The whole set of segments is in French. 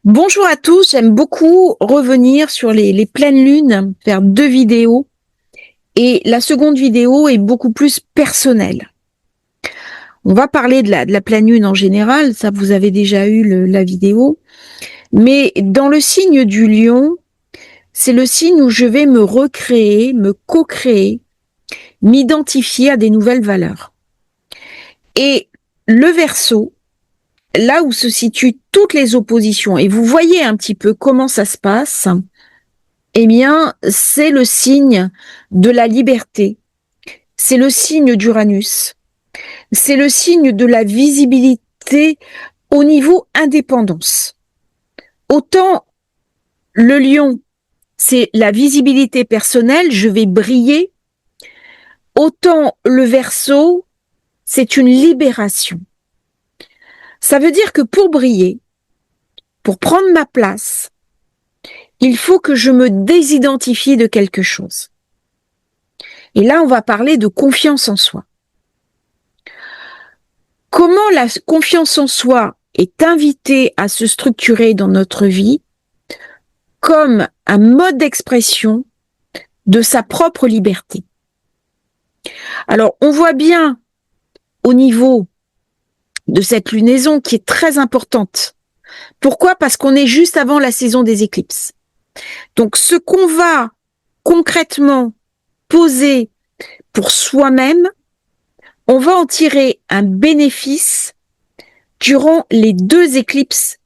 Bonjour à tous, j'aime beaucoup revenir sur les pleines lunes, faire 2 vidéos. Et la seconde vidéo est beaucoup plus personnelle. On va parler de la pleine lune en général, ça vous avez déjà eu la vidéo. Mais dans le signe du lion, c'est le signe où je vais me recréer, me co-créer, m'identifier à des nouvelles valeurs. Et le Verseau, là où se situent toutes les oppositions, et vous voyez un petit peu comment ça se passe, eh bien, c'est le signe de la liberté, c'est le signe d'Uranus, c'est le signe de la visibilité au niveau indépendance. Autant le lion, c'est la visibilité personnelle, je vais briller, autant le Verseau, c'est une libération. Ça veut dire que pour briller, pour prendre ma place, il faut que je me désidentifie de quelque chose. Et là, on va parler de confiance en soi. Comment la confiance en soi est invitée à se structurer dans notre vie comme un mode d'expression de sa propre liberté. Alors, on voit bien au niveau de cette lunaison qui est très importante. Pourquoi ? Parce qu'on est juste avant la saison des éclipses. Donc, ce qu'on va concrètement poser pour soi-même, on va en tirer un bénéfice durant les 2 éclipses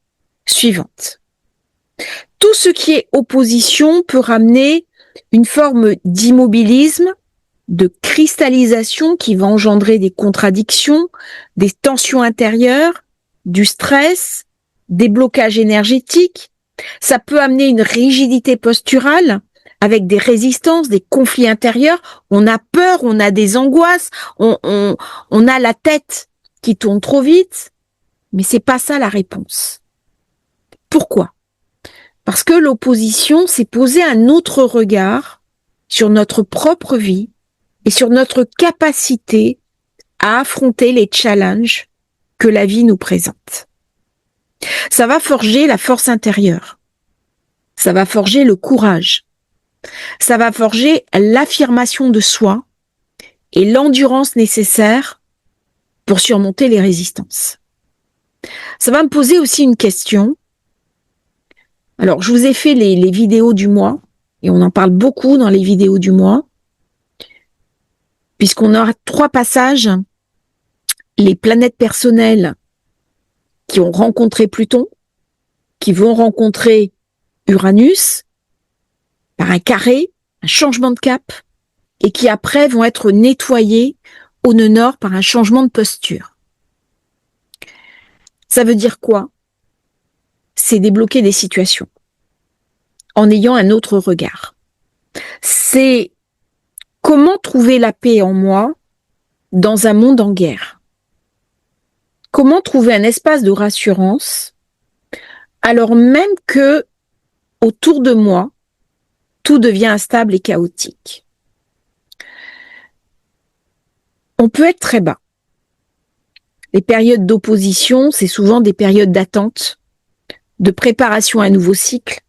suivantes. Tout ce qui est opposition peut ramener une forme d'immobilisme, de cristallisation qui va engendrer des contradictions, des tensions intérieures, du stress, des blocages énergétiques. Ça peut amener une rigidité posturale avec des résistances, des conflits intérieurs. On a peur, on a des angoisses, on a la tête qui tourne trop vite, mais c'est pas ça la réponse. Pourquoi ? Parce que l'opposition, c'est poser un autre regard sur notre propre vie et sur notre capacité à affronter les challenges que la vie nous présente. Ça va forger la force intérieure. Ça va forger le courage. Ça va forger l'affirmation de soi et l'endurance nécessaire pour surmonter les résistances. Ça va me poser aussi une question. Alors, je vous ai fait les vidéos du mois, et on en parle beaucoup dans les vidéos du mois, puisqu'on aura 3 passages, les planètes personnelles qui ont rencontré Pluton, qui vont rencontrer Uranus, par un carré, un changement de cap, et qui après vont être nettoyés au nœud nord par un changement de posture. Ça veut dire quoi ? C'est débloquer des situations en ayant un autre regard. C'est comment trouver la paix en moi dans un monde en guerre. Comment trouver un espace de rassurance alors même que autour de moi, tout devient instable et chaotique. On peut être très bas. Les périodes d'opposition, c'est souvent des périodes d'attente, de préparation à un nouveau cycle.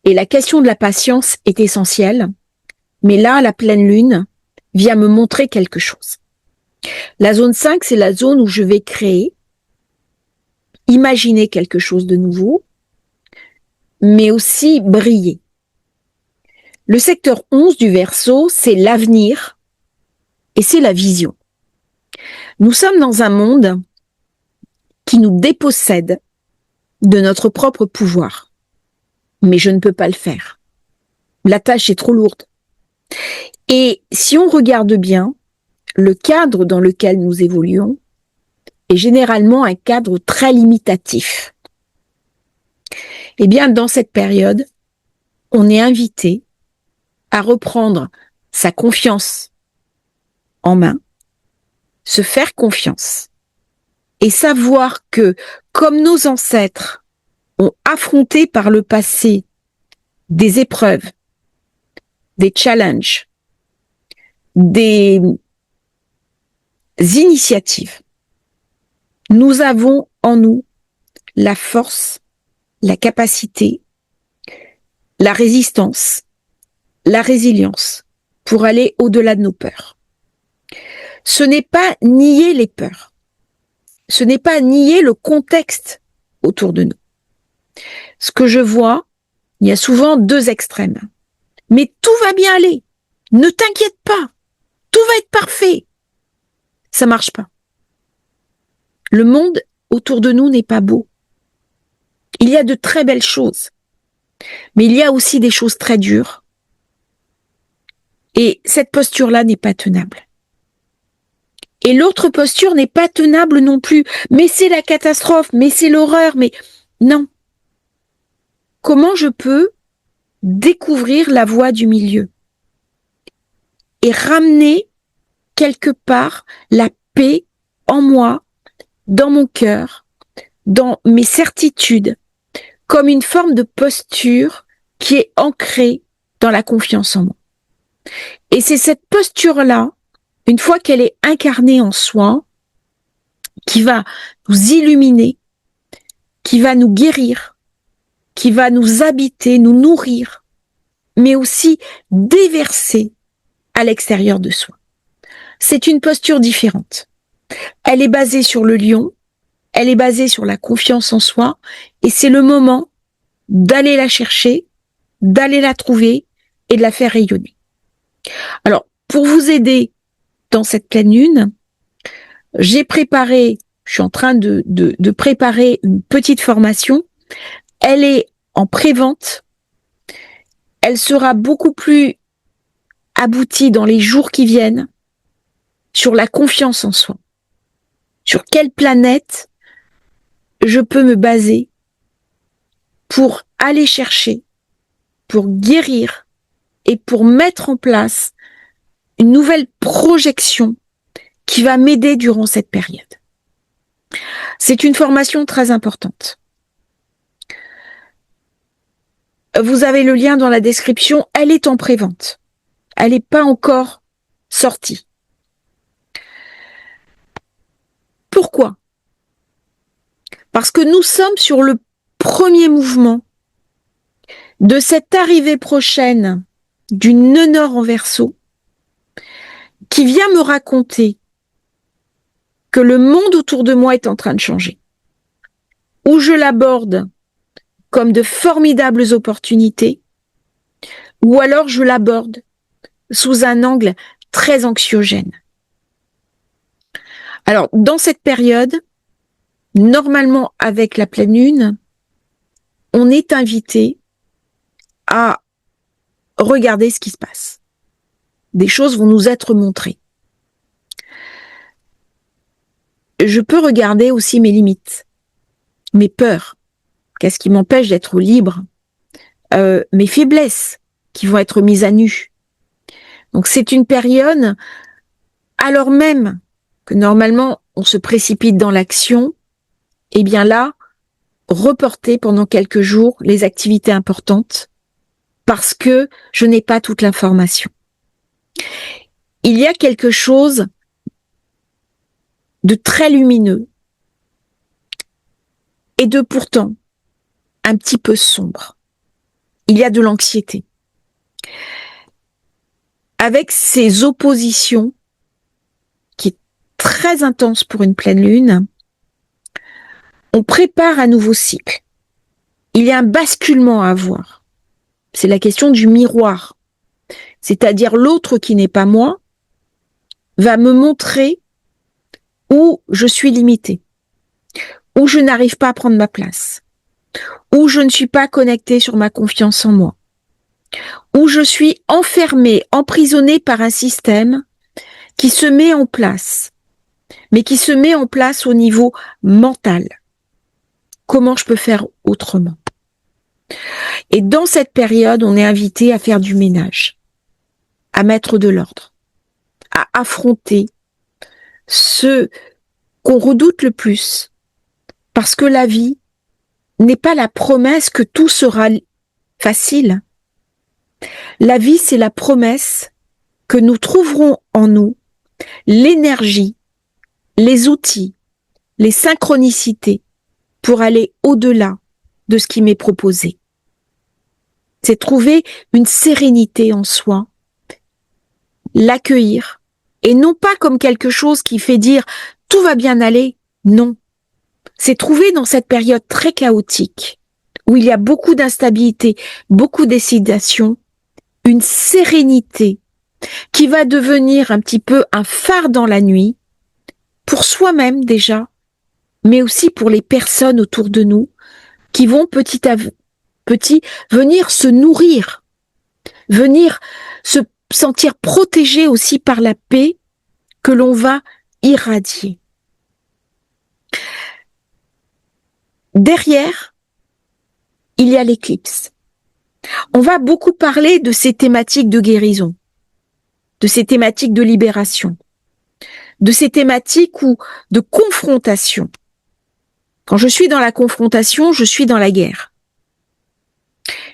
Et la question de la patience est essentielle. Mais là, la pleine lune vient me montrer quelque chose. La zone 5, c'est la zone où je vais créer, imaginer quelque chose de nouveau, mais aussi briller. Le secteur 11 du Verseau, c'est l'avenir et c'est la vision. Nous sommes dans un monde qui nous dépossède de notre propre pouvoir. Mais je ne peux pas le faire. La tâche est trop lourde. Et si on regarde bien, le cadre dans lequel nous évoluons est généralement un cadre très limitatif. Eh bien, dans cette période, on est invité à reprendre sa confiance en main, se faire confiance et savoir que, comme nos ancêtres ont affronté par le passé des épreuves, des challenges, des initiatives, nous avons en nous la force la capacité, la résistance, la résilience pour aller au-delà de nos peurs. Ce n'est pas nier les peurs. Ce n'est pas nier le contexte autour de nous. Ce que je vois, il y a souvent deux extrêmes. Mais tout va bien aller. Ne t'inquiète pas. Tout va être parfait. Ça marche pas. Le monde autour de nous n'est pas beau. Il y a de très belles choses. Mais il y a aussi des choses très dures. Et cette posture-là n'est pas tenable. Et l'autre posture n'est pas tenable non plus. Mais c'est la catastrophe, mais c'est l'horreur, mais non. Comment je peux découvrir la voie du milieu et ramener quelque part la paix en moi, dans mon cœur, dans mes certitudes, comme une forme de posture qui est ancrée dans la confiance en moi. Et c'est cette posture-là, une fois qu'elle est incarnée en soi, qui va nous illuminer, qui va nous guérir, qui va nous habiter, nous nourrir, mais aussi déverser à l'extérieur de soi. C'est une posture différente. Elle est basée sur le lion, elle est basée sur la confiance en soi, et c'est le moment d'aller la chercher, d'aller la trouver et de la faire rayonner. Alors, pour vous aider dans cette pleine lune, je suis en train de préparer une petite formation. Elle est en pré-vente. Elle sera beaucoup plus aboutie dans les jours qui viennent sur la confiance en soi. Sur quelle planète je peux me baser pour aller chercher, pour guérir et pour mettre en place une nouvelle projection qui va m'aider durant cette période. C'est une formation très importante. Vous avez le lien dans la description, elle est en pré-vente. Elle n'est pas encore sortie. Pourquoi ? Parce que nous sommes sur le premier mouvement de cette arrivée prochaine d'une nœud nord en Verseau qui vient me raconter que le monde autour de moi est en train de changer. Où je l'aborde comme de formidables opportunités, ou alors je l'aborde sous un angle très anxiogène. Alors, dans cette période, normalement avec la pleine lune, on est invité à regarder ce qui se passe. Des choses vont nous être montrées. Je peux regarder aussi mes limites, mes peurs. Qu'est-ce qui m'empêche d'être libre ? Mes faiblesses qui vont être mises à nu. Donc c'est une période, alors même que normalement on se précipite dans l'action, et bien là, reporter pendant quelques jours les activités importantes parce que je n'ai pas toute l'information. Il y a quelque chose de très lumineux et de pourtant un petit peu sombre. Il y a de l'anxiété. Avec ces oppositions qui est très intense pour une pleine lune, on prépare un nouveau cycle. Il y a un basculement à avoir. C'est la question du miroir. C'est-à-dire l'autre qui n'est pas moi va me montrer où je suis limitée, où je n'arrive pas à prendre ma place, où je ne suis pas connectée sur ma confiance en moi, où je suis enfermée, emprisonnée par un système qui se met en place, mais qui se met en place au niveau mental. Comment je peux faire autrement ? Et dans cette période, on est invité à faire du ménage, à mettre de l'ordre, à affronter ce qu'on redoute le plus, parce que la vie n'est pas la promesse que tout sera facile. La vie, c'est la promesse que nous trouverons en nous l'énergie, les outils, les synchronicités pour aller au-delà de ce qui m'est proposé. C'est trouver une sérénité en soi, l'accueillir, et non pas comme quelque chose qui fait dire « tout va bien aller », non. C'est trouver dans cette période très chaotique, où il y a beaucoup d'instabilité, beaucoup d'hésitation, une sérénité qui va devenir un petit peu un phare dans la nuit, pour soi-même déjà, mais aussi pour les personnes autour de nous, qui vont petit à petit venir se nourrir, venir se sentir protégés aussi par la paix que l'on va irradier. Derrière, il y a l'éclipse. On va beaucoup parler de ces thématiques de guérison, de ces thématiques de libération, de ces thématiques de confrontation. Quand je suis dans la confrontation, je suis dans la guerre.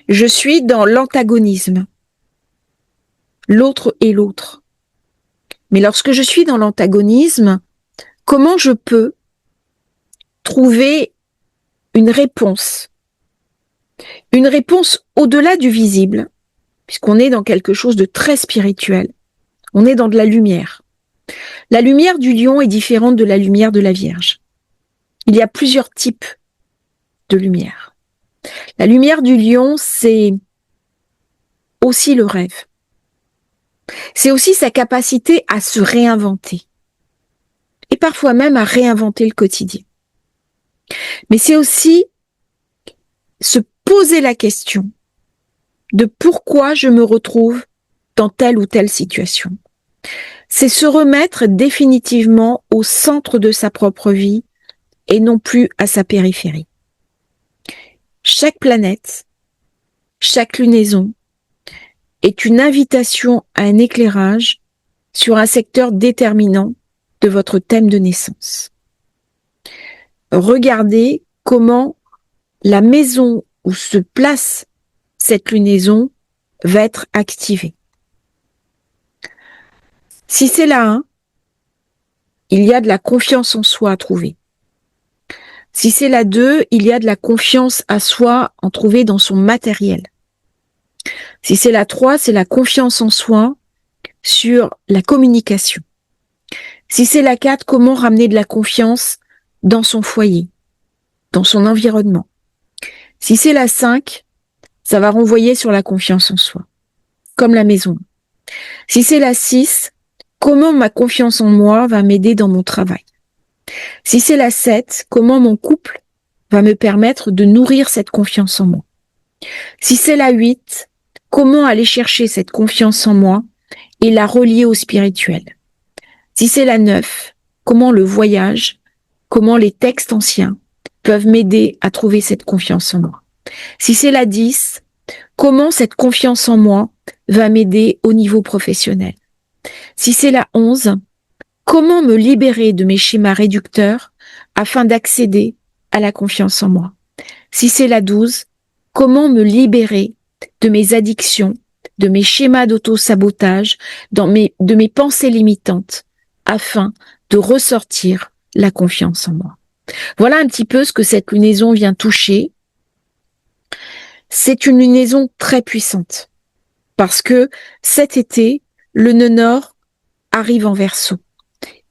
Je suis dans l'antagonisme. L'autre est l'autre. Mais lorsque je suis dans l'antagonisme, comment je peux trouver une réponse au-delà du visible, puisqu'on est dans quelque chose de très spirituel. On est dans de la lumière. La lumière du lion est différente de la lumière de la Vierge. Il y a plusieurs types de lumière. La lumière du lion, c'est aussi le rêve. C'est aussi sa capacité à se réinventer. Et parfois même à réinventer le quotidien. Mais c'est aussi se poser la question de pourquoi je me retrouve dans telle ou telle situation. C'est se remettre définitivement au centre de sa propre vie et non plus à sa périphérie. Chaque planète, chaque lunaison est une invitation à un éclairage sur un secteur déterminant de votre thème de naissance. Regardez comment la maison où se place cette lunaison va être activée. Si c'est la 1, il y a de la confiance en soi à trouver. Si c'est la 2, il y a de la confiance à soi à trouver dans son matériel. Si c'est la 3, c'est la confiance en soi sur la communication. Si c'est la 4, comment ramener de la confiance dans son foyer, dans son environnement. Si c'est la 5, ça va renvoyer sur la confiance en soi, comme la maison. Si c'est la 6, comment ma confiance en moi va m'aider dans mon travail. Si c'est la 7, comment mon couple va me permettre de nourrir cette confiance en moi. Si c'est la 8, comment aller chercher cette confiance en moi et la relier au spirituel. Si c'est la 9, comment le voyage, comment les textes anciens peuvent m'aider à trouver cette confiance en moi. Si c'est la 10, comment cette confiance en moi va m'aider au niveau professionnel. Si c'est la 11, comment me libérer de mes schémas réducteurs afin d'accéder à la confiance en moi. Si c'est la 12, comment me libérer de mes addictions, de mes schémas d'auto-sabotage, de mes pensées limitantes, afin de ressortir la confiance en moi. Voilà un petit peu ce que cette lunaison vient toucher. C'est une lunaison très puissante, parce que cet été, le nœud nord arrive en Verseau.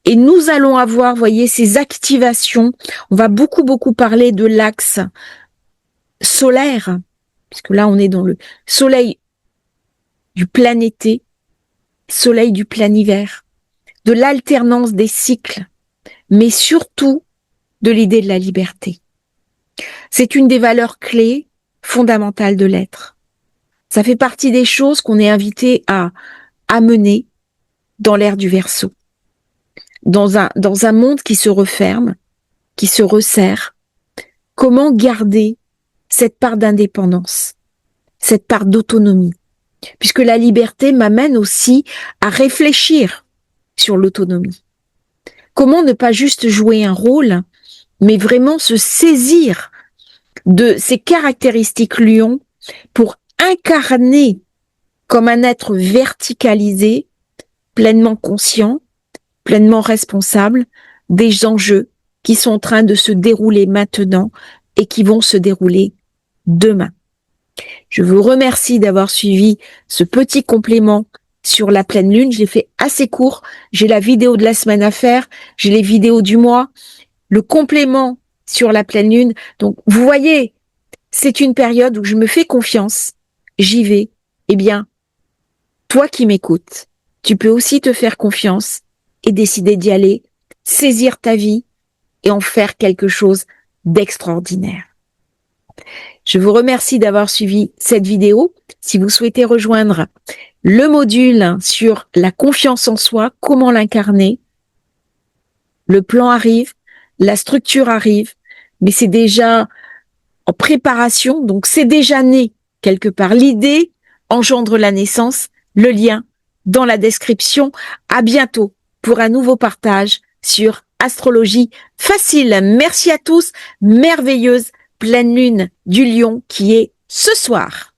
Et nous allons avoir, voyez, ces activations. On va beaucoup parler de l'axe solaire, puisque là, on est dans le soleil du plein été, soleil du plein hiver, de l'alternance des cycles, mais surtout de l'idée de la liberté. C'est une des valeurs clés fondamentales de l'être. Ça fait partie des choses qu'on est invité à amener dans l'ère du Verseau. Dans un monde qui se referme, qui se resserre, comment garder cette part d'indépendance, cette part d'autonomie, puisque la liberté m'amène aussi à réfléchir sur l'autonomie. Comment ne pas juste jouer un rôle, mais vraiment se saisir de ces caractéristiques lion pour incarner comme un être verticalisé, pleinement conscient, pleinement responsable des enjeux qui sont en train de se dérouler maintenant et qui vont se dérouler demain. Je vous remercie d'avoir suivi ce petit complément sur la pleine lune. Je l'ai fait assez court. J'ai la vidéo de la semaine à faire, j'ai les vidéos du mois, le complément sur la pleine lune. Donc, vous voyez, c'est une période où je me fais confiance, j'y vais. Eh bien, toi qui m'écoutes, tu peux aussi te faire confiance et décider d'y aller, saisir ta vie et en faire quelque chose d'extraordinaire. Je vous remercie d'avoir suivi cette vidéo. Si vous souhaitez rejoindre le module sur la confiance en soi, comment l'incarner, le plan arrive, la structure arrive, mais c'est déjà en préparation, donc c'est déjà né quelque part. L'idée engendre la naissance, le lien dans la description. À bientôt pour un nouveau partage sur Astrologie Facile. Merci à tous, merveilleuse pleine lune du Lion qui est ce soir.